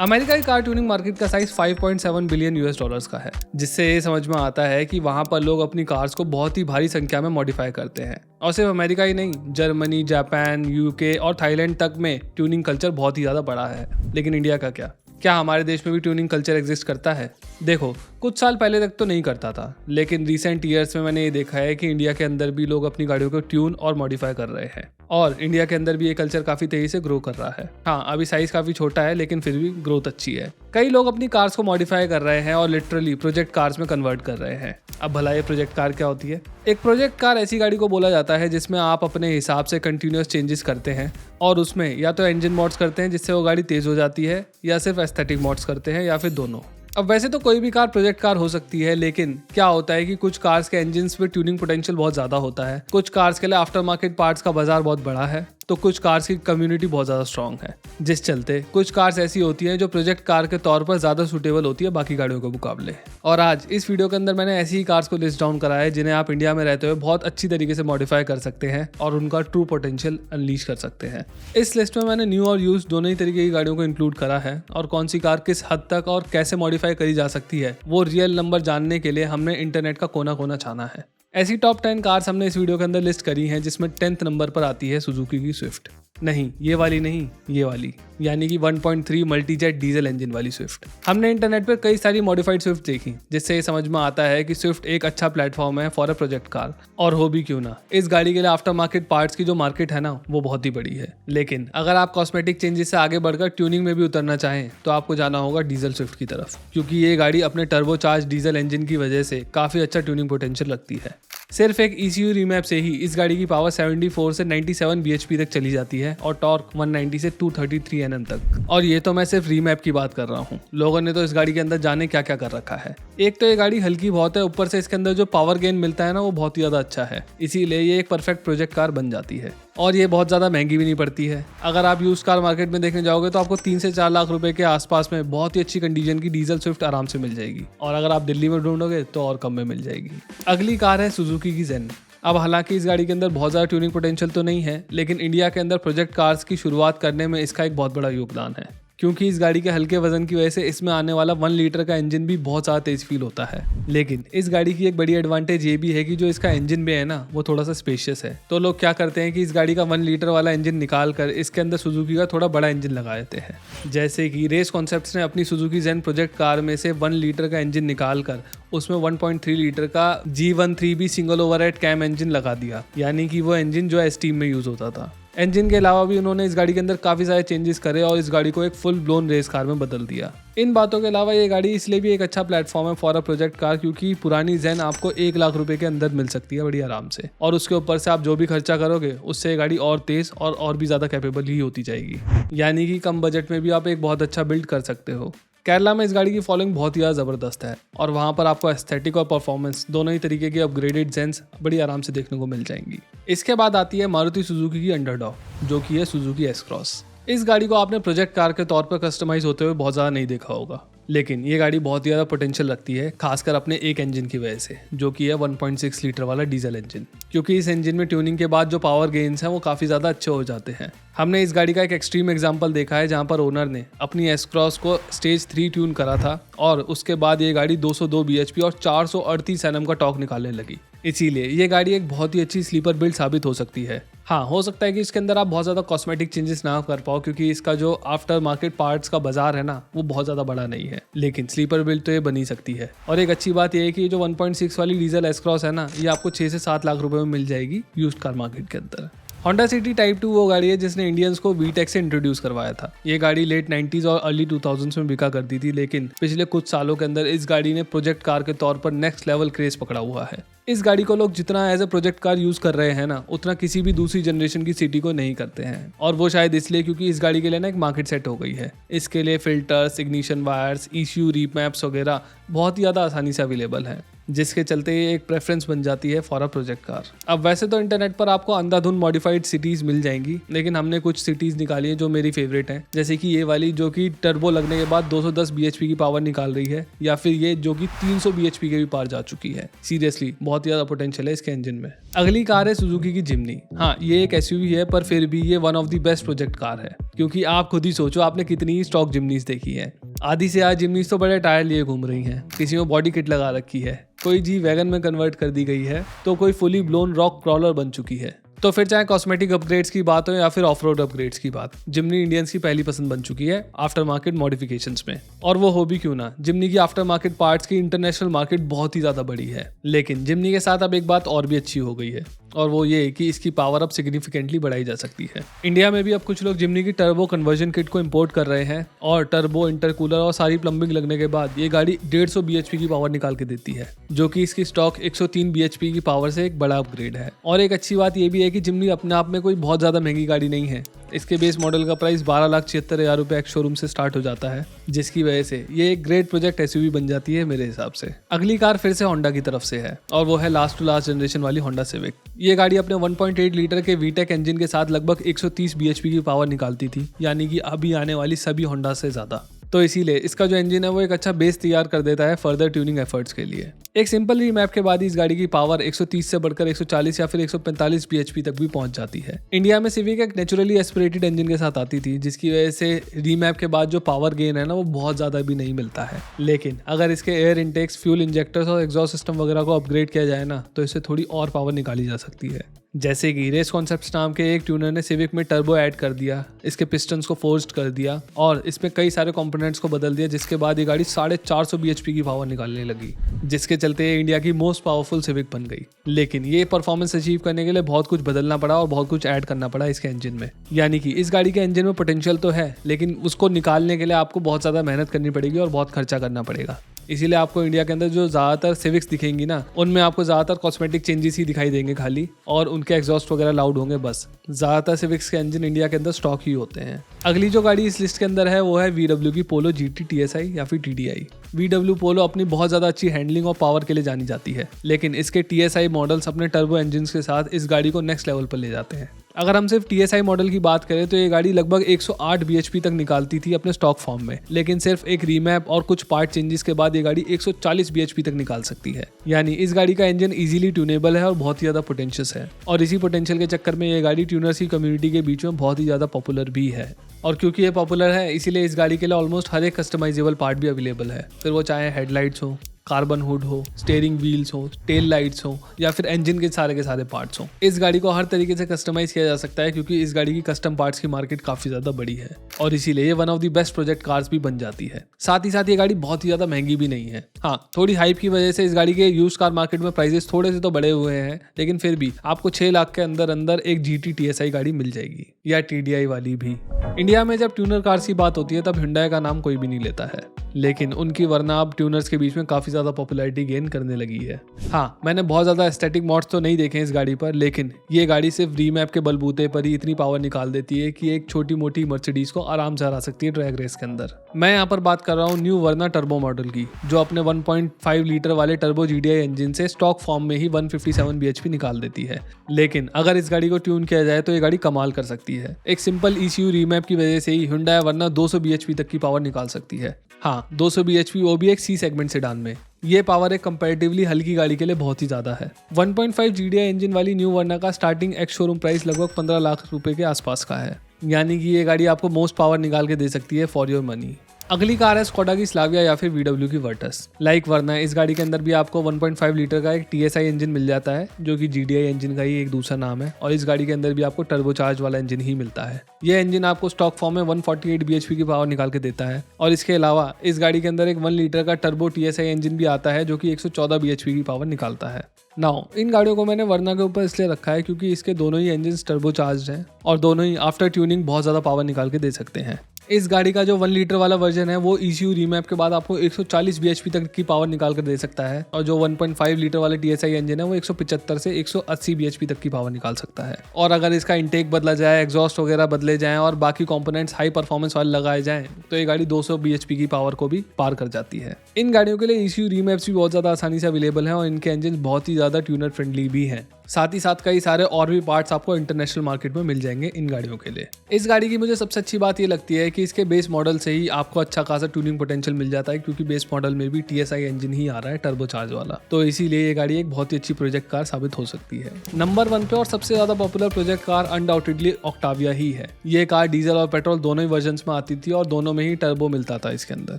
America की car tuning market का size 5.7 billion US dollars का है, जिससे ये समझ में आता है कि वहाँ पर लोग अपनी कार्स को बहुत ही भारी संख्या में मॉडिफाई करते हैं। और सिर्फ अमेरिका ही नहीं, जर्मनी, जापान, यूके और थाईलैंड तक में ट्यूनिंग कल्चर बहुत ही ज़्यादा बड़ा है। लेकिन इंडिया का क्या हमारे देश में भी ट्यूनिंग कल्चर एग्जिस्ट करता है? देखो, कुछ साल पहले तक तो नहीं करता था, लेकिन रिसेंट ईयर्स में मैंने ये देखा है कि इंडिया के अंदर भी लोग अपनी गाड़ियों को ट्यून और मॉडिफाई कर रहे हैं। और इंडिया के अंदर भी ये कल्चर काफ़ी तेज़ी से ग्रो कर रहा है। हाँ, अभी साइज़ काफ़ी छोटा है, लेकिन फिर भी ग्रोथ अच्छी है। कई लोग अपनी कार्स को मॉडिफाई कर रहे हैं और लिटरली प्रोजेक्ट कार्स में कन्वर्ट कर रहे हैं। अब भला ये प्रोजेक्ट कार क्या होती है? एक प्रोजेक्ट कार ऐसी गाड़ी को बोला जाता है जिसमें आप अपने हिसाब से कंटिन्यूअस चेंजेस करते हैं और उसमें या तो इंजन मॉड्स करते हैं जिससे वो गाड़ी तेज़ हो जाती है, या सिर्फ एस्थेटिक मॉड्स करते हैं, या फिर दोनों। अब वैसे तो कोई भी कार प्रोजेक्ट कार हो सकती है, लेकिन क्या होता है कि कुछ कार्स के इंजन्स पे ट्यूनिंग पोटेंशियल बहुत ज़्यादा होता है। कुछ कार्स के लिए आफ्टर मार्केट पार्ट्स का बाजार बहुत बड़ा है, तो कुछ कार्स की कम्युनिटी बहुत ज़्यादा स्ट्रॉन्ग है, जिस चलते कुछ कार्स ऐसी होती हैं जो प्रोजेक्ट कार के तौर पर ज़्यादा सूटेबल होती है बाकी गाड़ियों के मुकाबले। और आज इस वीडियो के अंदर मैंने ऐसी ही कार्स को लिस्ट डाउन करा है जिन्हें आप इंडिया में रहते हुए बहुत अच्छी तरीके से मॉडिफाई कर सकते हैं और उनका ट्रू पोटेंशियल अनलीश कर सकते हैं। इस लिस्ट में मैंने न्यू और यूज्ड दोनों ही तरीके की गाड़ियों को इंक्लूड करा है, और कौन सी कार किस हद तक और कैसे मॉडिफाई करी जा सकती है वो रियल नंबर जानने के लिए हमने इंटरनेट का कोना कोना छाना है। ऐसी टॉप 10 कार्स हमने इस वीडियो के अंदर लिस्ट करी हैं, जिसमें 10th नंबर पर आती है सुजुकी की स्विफ्ट। नहीं, ये वाली नहीं, ये वाली, यानी कि 1.3 मल्टीजेट डीजल इंजन वाली स्विफ्ट। हमने इंटरनेट पर कई सारी मॉडिफाइड स्विफ्ट देखी, जिससे ये समझ में आता है कि स्विफ्ट एक अच्छा प्लेटफॉर्म है फॉर अ प्रोजेक्ट कार। और हो भी क्यों ना, इस गाड़ी के लिए आफ्टर मार्केट पार्ट्स की जो मार्केट है ना, वो बहुत ही बड़ी है। लेकिन अगर आप कॉस्मेटिक चेंजेस से आगे बढ़कर ट्यूनिंग में भी उतरना चाहें तो आपको जाना होगा डीजल स्विफ्ट की तरफ, क्योंकि ये गाड़ी अपने टर्बोचार्ज डीजल इंजन की वजह से काफ़ी अच्छा ट्यूनिंग पोटेंशियल रखती है। सिर्फ एक ECU रीमैप से ही इस गाड़ी की पावर 74 से 97 bhp तक चली जाती है और टॉर्क 190 से 233 Nm तक। और ये तो मैं सिर्फ रीमैप की बात कर रहा हूँ, लोगों ने तो इस गाड़ी के अंदर जाने क्या क्या कर रखा है। एक तो ये गाड़ी हल्की बहुत है, ऊपर से इसके अंदर जो पावर गेन मिलता है ना, वो बहुत ही ज़्यादा अच्छा है, इसीलिए ये एक परफेक्ट प्रोजेक्ट कार बन जाती है। और ये बहुत ज़्यादा महंगी भी नहीं पड़ती है। अगर आप यूज्ड कार मार्केट में देखने जाओगे तो आपको 3 से 4 लाख रुपए के आसपास में बहुत ही अच्छी कंडीशन की डीजल स्विफ्ट आराम से मिल जाएगी, और अगर आप दिल्ली में ढूंढोगे तो और कम में मिल जाएगी। अगली कार है सुजुकी की जेन। अब हालांकि इस गाड़ी के अंदर बहुत ज़्यादा ट्यूनिंग पोटेंशियल तो नहीं है, लेकिन इंडिया के अंदर प्रोजेक्ट कार्स की शुरुआत करने में इसका एक बहुत बड़ा योगदान है, क्योंकि इस गाड़ी के हल्के वजन की वजह से इसमें आने वाला 1 लीटर का इंजन भी बहुत ज़्यादा तेज फील होता है। लेकिन इस गाड़ी की एक बड़ी एडवांटेज ये भी है कि जो इसका इंजन भी है ना, वो थोड़ा सा स्पेशियस है। तो लोग क्या करते हैं कि इस गाड़ी का 1 लीटर वाला इंजन निकाल कर इसके अंदर सुजुकी का थोड़ा बड़ा इंजन लगा देते हैं। जैसे कि रेस कॉन्सेप्ट्स ने अपनी सुजुकी जेन प्रोजेक्ट कार में से 1 लीटर का इंजन निकाल कर उसमें 1.3 लीटर का G13B single overhead cam engine लगा दिया, यानी कि वो इंजन जो एस टीम में यूज़ होता था। इंजन के अलावा भी उन्होंने इस गाड़ी के अंदर काफ़ी सारे चेंजेस करे और इस गाड़ी को एक फुल ब्लोन रेस कार में बदल दिया। इन बातों के अलावा ये गाड़ी इसलिए भी एक अच्छा प्लेटफॉर्म है फॉर अ प्रोजेक्ट कार, क्योंकि पुरानी जेन आपको 1 लाख रुपए के अंदर मिल सकती है बड़ी आराम से, और उसके ऊपर से आप जो भी खर्चा करोगे उससे ये गाड़ी और तेज़ और भी ज़्यादा कैपेबल ही होती जाएगी, यानी कि कम बजट में भी आप एक बहुत अच्छा बिल्ड कर सकते हो। केरला में इस गाड़ी की फॉलोइंग बहुत ही ज़्यादा ज़बरदस्त है, और वहाँ पर आपको एस्थेटिक और परफॉर्मेंस दोनों ही तरीके की अपग्रेडेड जेन्स बड़ी आराम से देखने को मिल जाएंगी। इसके बाद आती है मारुति सुजुकी की अंडरडॉग, जो कि है सुजुकी एस क्रॉस। इस गाड़ी को आपने प्रोजेक्ट कार के तौर पर कस्टमाइज होते हुए बहुत ज़्यादा नहीं देखा होगा, लेकिन ये गाड़ी बहुत ही ज़्यादा पोटेंशियल रखती है, खासकर अपने एक इंजन की वजह से, जो कि है 1.6 लीटर वाला डीजल इंजन, क्योंकि इस इंजन में ट्यूनिंग के बाद जो पावर गेन्स हैं वो काफ़ी ज़्यादा अच्छे हो जाते हैं। हमने इस गाड़ी का एक एक्सट्रीम एग्जांपल देखा है जहां पर ओनर ने अपनी एस क्रॉस को स्टेज 3 ट्यून करा था, और उसके बाद ये गाड़ी 202 bhp और 438 Nm का टॉर्क निकालने लगी। इसीलिए ये गाड़ी एक बहुत ही अच्छी स्लीपर बिल्ड साबित हो सकती है। हाँ, हो सकता है कि इसके अंदर आप बहुत ज़्यादा कॉस्मेटिक चेंजेस ना कर पाओ, क्योंकि इसका जो आफ्टर मार्केट पार्ट्स का बाजार है ना, वो बहुत ज़्यादा बड़ा नहीं है, लेकिन स्लीपर बिल्ड तो ये बनी सकती है। और एक अच्छी बात यह है कि जो 1.6 वाली डीजल एस क्रॉस है ना, ये आपको 6 से 7 लाख रुपए में मिल जाएगी यूज्ड कार मार्केट के अंदर। होंडा सिटी टाइप 2 वो गाड़ी है जिसने इंडियंस को VTEC से इंट्रोड्यूस करवाया था। ये गाड़ी लेट 90s और अर्ली 2000s में बिका करती थी, लेकिन पिछले कुछ सालों के अंदर इस गाड़ी ने प्रोजेक्ट कार के तौर पर नेक्स्ट लेवल क्रेज पकड़ा हुआ है। इस गाड़ी को लोग जितना as a project car use कर रहे हैं ना, उतना किसी भी दूसरी जनरेशन की सिटी को नहीं करते हैं, और वो शायद इसलिए क्योंकि इस गाड़ी के लिए ना एक मार्केट सेट हो गई है। इसके लिए फिल्टर्स, इग्निशन वायर्स, ECU रीमैप्स वगैरह बहुत ही ज़्यादा आसानी से अवेलेबल हैं, जिसके चलते ये एक प्रेफरेंस बन जाती है फॉर अ प्रोजेक्ट कार। अब वैसे तो इंटरनेट पर आपको अंधाधुंध मॉडिफाइड सिटीज़ मिल जाएंगी, लेकिन हमने कुछ सिटीज़ निकाली हैं जो मेरी फेवरेट हैं, जैसे कि ये वाली जो कि टर्बो लगने के बाद 210 bhp की पावर निकाल रही है, या फिर ये जो कि 300 bhp के भी पार जा चुकी है। सीरियसली बहुत बहुत ही ज़्यादा पोटेंशियल है इसके इंजन में। अगली कार है सुजुकी की जिम्नी। हाँ, ये एक एसयूवी है पर फिर भी ये one of the best project car है, क्योंकि आप खुद ही सोचो आपने कितनी स्टॉक जिम्नीज देखी है। आधी से आज जिम्नीज तो बड़े टायर लिए घूम रही हैं, किसी में बॉडी किट लगा रखी है, कोई जी वैगन में कन्वर्ट कर दी गई है, तो कोई फुली ब्लोन रॉक क्रॉलर बन चुकी है। तो फिर चाहे कॉस्मेटिक अपग्रेड्स की बात हो या फिर ऑफ रोड अपग्रेड्स की बात, जिम्नी इंडियंस की पहली पसंद बन चुकी है आफ्टर मार्केट मॉडिफिकेशंस में। और वो हो भी क्यों ना, जिम्नी की आफ्टर मार्केट पार्ट्स की इंटरनेशनल मार्केट बहुत ही ज़्यादा बड़ी है। लेकिन जिम्नी के साथ अब एक बात और भी अच्छी हो गई है, और वो ये कि इसकी पावर अब सिग्निफिकेंटली बढ़ाई जा सकती है। इंडिया में भी अब कुछ लोग जिम्नी की टर्बो कन्वर्जन किट को इंपोर्ट कर रहे हैं, और टर्बो, इंटरकूलर और सारी प्लम्बिंग लगने के बाद ये गाड़ी 150 bhp की पावर निकाल के देती है, जो कि इसकी स्टॉक 103 bhp की पावर से एक बड़ा अपग्रेड है। और एक अच्छी बात ये भी है कि जिम्नी अपने आप में कोई बहुत ज़्यादा महंगी गाड़ी नहीं है। इसके बेस मॉडल का प्राइस 12,76,000 रुपये एक्स शोरूम से स्टार्ट हो जाता है, जिसकी वजह से ये एक ग्रेट प्रोजेक्ट एसयूवी बन जाती है मेरे हिसाब से। अगली कार फिर से होंडा की तरफ से है, और वो है लास्ट टू लास्ट जनरेशन वाली होंडा सिविक। ये गाड़ी अपने 1.8 लीटर के वीटेक इंजन के साथ लगभग 130 bhp की पावर निकालती थी, यानी कि अभी आने वाली सभी होंडा से ज़्यादा। तो इसीलिए इसका जो इंजन है वो एक अच्छा बेस तैयार कर देता है फर्दर ट्यूनिंग एफर्ट्स के लिए। एक सिंपल रीमैप के बाद इस गाड़ी की पावर 130 से बढ़कर 140 या फिर 145 bhp तक भी पहुंच जाती है। इंडिया में सिविक एक नेचुरली एस्पिरेटेड इंजन के साथ आती थी, जिसकी वजह से रीमैप के बाद जो पावर गेन है ना वो बहुत ज़्यादा भी नहीं मिलता है। लेकिन अगर इसके एयर इनटेक्स, फ्यूल इंजेक्टर्स और एग्जॉस्ट सिस्टम वगैरह को अपग्रेड किया जाए ना, तो इससे थोड़ी और पावर निकाली जा सकती है। जैसे कि रेस कॉन्सेप्ट्स नाम के एक ट्यूनर ने सिविक में टर्बो ऐड कर दिया, इसके पिस्टन्स को फोर्स्ड कर दिया और इसमें कई सारे कंपोनेंट्स को बदल दिया, जिसके बाद ये गाड़ी 450 bhp की पावर निकालने लगी, जिसके चलते ये इंडिया की मोस्ट पावरफुल सिविक बन गई। लेकिन ये परफॉर्मेंस अचीव करने के लिए बहुत कुछ बदलना पड़ा और बहुत कुछ ऐड करना पड़ा इसके इंजन में। यानी कि इस गाड़ी के इंजन में पोटेंशियल तो है, लेकिन उसको निकालने के लिए आपको बहुत ज़्यादा मेहनत करनी पड़ेगी और बहुत खर्चा करना पड़ेगा। इसीलिए आपको इंडिया के अंदर जो ज़्यादातर सिविक्स दिखेंगी ना, उनमें आपको ज़्यादातर कॉस्मेटिक चेंजेस ही दिखाई देंगे खाली, और उनके एग्जॉस्ट वगैरह लाउड होंगे बस। ज़्यादातर सिविक्स के इंजन इंडिया के अंदर स्टॉक ही होते हैं। अगली जो गाड़ी इस लिस्ट के अंदर है वो है VW की पोलो GT TSI या फिर TDI। VW पोलो अपनी बहुत ज़्यादा अच्छी हैंडलिंग और पावर के लिए जानी जाती है, लेकिन इसके TSI मॉडल्स अपने टर्बो इंजन के साथ इस गाड़ी को नेक्स्ट लेवल पर ले जाते हैं। अगर हम सिर्फ TSI मॉडल की बात करें तो ये गाड़ी लगभग 108 bhp तक निकालती थी अपने स्टॉक फॉर्म में, लेकिन सिर्फ एक रीमैप और कुछ पार्ट चेंजेस के बाद ये गाड़ी 140 bhp तक निकाल सकती है। यानी इस गाड़ी का इंजन इजीली ट्यूनेबल है और बहुत ही ज़्यादा पोटेंशियस है, और इसी पोटेंशियल के चक्कर में ये गाड़ी ट्यूनर्स की कम्युनिटी के बीच में बहुत ही ज़्यादा पॉपुलर भी है। और क्योंकि ये पॉपुलर है इसीलिए इस गाड़ी के लिए ऑलमोस्ट हर एक कस्टमाइजेबल पार्ट भी अवेलेबल है, फिर वो चाहे हेडलाइट्स हो, कार्बन हुड हो, स्टीयरिंग व्हील्स हो, टेल लाइट्स हो या फिर इंजन के सारे पार्ट्स हो। इस गाड़ी को हर तरीके से कस्टमाइज किया जा सकता है, क्योंकि इस गाड़ी की कस्टम पार्ट्स की मार्केट काफी ज्यादा बड़ी है, और इसीलिए ये one of the best project cars भी बन जाती है। साथ ही साथ ये गाड़ी बहुत ही ज्यादा महंगी भी नहीं है। हाँ, थोड़ी हाइप की वजह से इस गाड़ी के यूज कार मार्केट में प्राइसेस थोड़े से तो बढ़े हुए हैं, लेकिन फिर भी आपको 6 लाख के अंदर एक GT TSI गाड़ी मिल जाएगी, या TDI वाली भी। इंडिया में जब ट्यूनर कार्स की बात होती है तब Hyundai का नाम कोई भी नहीं लेता है, लेकिन उनकी वरना अब ट्यूनर्स के बीच में काफी ज्यादा पॉपुलैरिटी गेन करने लगी है। हाँ, मैंने बहुत ज्यादा एस्थेटिक मॉड्स तो नहीं देखे इस गाड़ी पर, लेकिन ये गाड़ी सिर्फ रीमैप के बलबूते पर ही इतनी पावर निकाल देती है कि एक छोटी मोटी मर्सिडीज को आराम से हरा सकती है ट्रैक रेस के अंदर। मैं यहाँ पर बात कर रहा हूँ न्यू वर्ना टर्बो मॉडल की, जो अपने 1.5 लीटर वाले टर्बो GDI इंजन से स्टॉक फॉर्म में ही 157 bhp निकाल देती है। लेकिन अगर इस गाड़ी को ट्यून किया जाए तो ये गाड़ी कमाल कर सकती है। एक सिंपल ECU रीमैप की वजह से ही Hyundai वर्ना 200 bhp तक की पावर निकाल सकती है। हाँ, 200 bhp वो भी एक C सेगमेंट सेडान में। ये पावर एक कंपैरेटिवली हल्की गाड़ी के लिए बहुत ही ज्यादा है। 1.5 GDI इंजन वाली न्यू वर्ना का स्टार्टिंग एक्स शोरूम प्राइस लगभग 15 लाख रुपए के आसपास का है, यानी कि ये गाड़ी आपको मोस्ट पावर निकाल के दे सकती है फॉर योर मनी। अगली कार है स्कोडा की स्लाविया या फिर VW की वर्टस। लाइक वर्ना इस गाड़ी के अंदर भी आपको 1.5 लीटर का एक TSI इंजन मिल जाता है, जो कि GDI इंजन का ही एक दूसरा नाम है, और इस गाड़ी के अंदर भी आपको टर्बोचार्ज वाला इंजन ही मिलता है। यह इंजन आपको स्टॉक फॉर्म में 148 bhp की पावर निकाल के देता है, और इसके अलावा इस गाड़ी के अंदर एक 1 लीटर का टर्बो TSI इंजन भी आता है, जो कि 114 bhp की पावर निकालता है। नाउ इन गाड़ियों को मैंने वर्ना के ऊपर इसलिए रखा है क्योंकि इसके दोनों ही इंजन टर्बोचार्ज्ड हैं और दोनों ही आफ्टर ट्यूनिंग बहुत ज़्यादा पावर निकाल के दे सकते हैं। इस गाड़ी का जो 1 लीटर वाला वर्जन है वो ECU रीमैप के बाद आपको 140 bhp तक की पावर निकाल कर दे सकता है, और जो 1.5 लीटर वाले TSI इंजन है वो 175 से 180 bhp तक की पावर निकाल सकता है। और अगर इसका इंटेक बदला जाए, एग्जॉस्ट वगैरह बदले जाएं और बाकी कंपोनेंट्स हाई परफॉर्मेंस वाले लगाए जाएं, तो ये गाड़ी 200 bhp की पावर को भी पार कर जाती है। इन गाड़ियों के लिए ECU रीमैप्स भी बहुत ज़्यादा आसानी से अवेलेबल हैं और इनके इंजन बहुत ही ज़्यादा ट्यूनर फ्रेंडली भी हैं। साथ ही साथ कई सारे और भी पार्ट्स आपको इंटरनेशनल मार्केट में मिल जाएंगे इन गाड़ियों के लिए। इस गाड़ी की मुझे सबसे अच्छी बात ये लगती है कि इसके बेस मॉडल से ही आपको अच्छा खासा ट्यूनिंग पोटेंशियल मिल जाता है, क्योंकि बेस मॉडल में भी TSI इंजन ही आ रहा है टर्बोचार्ज वाला। तो इसीलिए ये गाड़ी एक बहुत ही अच्छी प्रोजेक्ट कार साबित हो सकती है। नंबर 1 पे और सबसे ज्यादा popular project car undoubtedly Octavia ही है। ये कार डीजल और पेट्रोल दोनों ही वर्जन में आती थी और दोनों में ही टर्बो मिलता था इसके अंदर,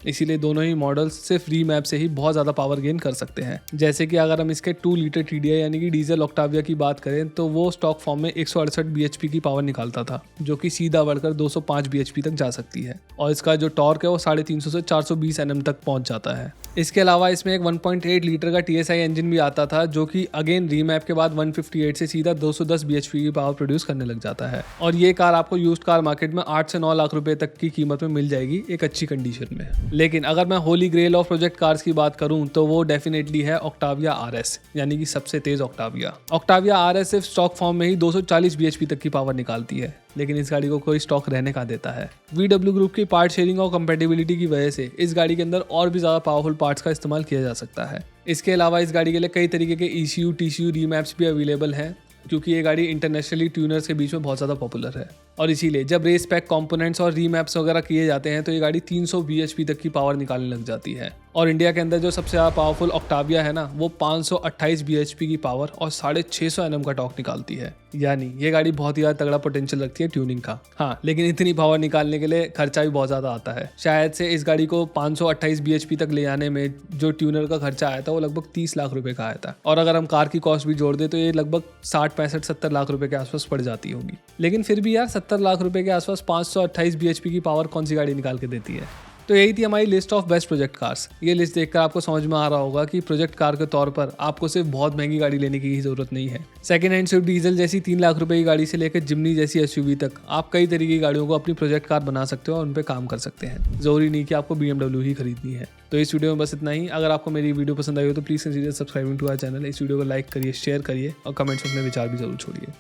इसीलिए दोनों ही मॉडल्स सिर्फ रीमैप से ही बहुत ज्यादा पावर गेन कर सकते हैं। जैसे कि अगर हम इसके 2 लीटर TDI यानी कि डीजल ऑक्टाविया की बात करें तो वो स्टॉक फॉर्म में 168 bhp की पावर निकालता था, जो कि सीधा बढ़कर 205 bhp तक जा सकती है और इसका जो टॉर्क है वो 350 से 420 Nm तक पहुंच जाता है। इसके अलावा इसमें एक 1.8 लीटर का TSI इंजन भी आता था, जो कि अगेन रीमैप के बाद 158 से सीधा 210 bhp की पावर प्रोड्यूस करने लग जाता है। और ये कार आपको यूज्ड कार मार्केट में 8 से 9 लाख रुपए तक की कीमत में मिल जाएगी एक अच्छी कंडीशन में। लेकिन अगर मैं holy grail of project cars की बात करूं तो वो डेफिनेटली है ऑक्टाविया RS, यानी कि सबसे तेज ऑक्टाविया। ऑक्टाविया RS सिर्फ स्टॉक फॉर्म में ही 240 bhp तक की पावर निकालती है, लेकिन इस गाड़ी को कोई स्टॉक रहने का देता है। VW ग्रुप की पार्ट शेयरिंग और कंपैटिबिलिटी की वजह से इस गाड़ी के अंदर और भी ज़्यादा पावरफुल पार्ट्स का इस्तेमाल किया जा सकता है। इसके अलावा इस गाड़ी के लिए कई तरीके के ECU TCU रीमैप्स भी अवेलेबल हैं, क्योंकि ये गाड़ी इंटरनेशनली ट्यूनर्स के बीच में बहुत ज़्यादा पॉपुलर है। और इसीलिए जब रेस पैक कंपोनेंट्स और रीमैप्स वगैरह किए जाते हैं तो ये गाड़ी 300 bhp तक की पावर निकालने लग जाती है। और इंडिया के अंदर जो सबसे ज़्यादा पावरफुल ऑक्टाविया है ना, वो 528 bhp की पावर और 650 Nm का टॉर्क निकालती है। यानी ये गाड़ी बहुत ही ज़्यादा तगड़ा पोटेंशियल रखती है ट्यूनिंग का। हाँ, लेकिन इतनी पावर निकालने के लिए खर्चा भी बहुत ज़्यादा आता है। शायद से इस गाड़ी को 528 bhp तक ले आने में जो ट्यूनर का खर्चा आया था वो लगभग 30 लाख रुपए का आया था। और अगर हम कार की कॉस्ट भी जोड़ दें तो ये लगभग 60-65-70 लाख रुपए के आसपास पड़ जाती होगी। लेकिन फिर भी यार 70 लाख रुपए के आसपास 528 bhp की पावर कौन सी गाड़ी निकाल के देती है। तो यही थी हमारी list of best project cars. ये लिस्ट देखकर आपको समझ में आ रहा होगा कि प्रोजेक्ट कार के तौर पर आपको सिर्फ बहुत महंगी गाड़ी लेने की ही जरूरत नहीं है। सेकंड हैंड स्विफ्ट डीजल जैसी 3 लाख रुपए की गाड़ी से लेकर जिम्नी जैसी SUV तक आप कई तरीके की गाड़ियों को अपनी प्रोजेक्ट कार बना सकते हो और उन पर काम कर सकते हैं। जरूरी नहीं कि आपको BMW ही खरीदनी है। तो इस वीडियो में बस इतना ही। अगर आपको मेरी वीडियो पसंद आई हो तो please consider subscribing to our channel. इस वीडियो को लाइक करिए, शेयर करिए और कमेंट्स में अपने विचार भी जरूर छोड़िए।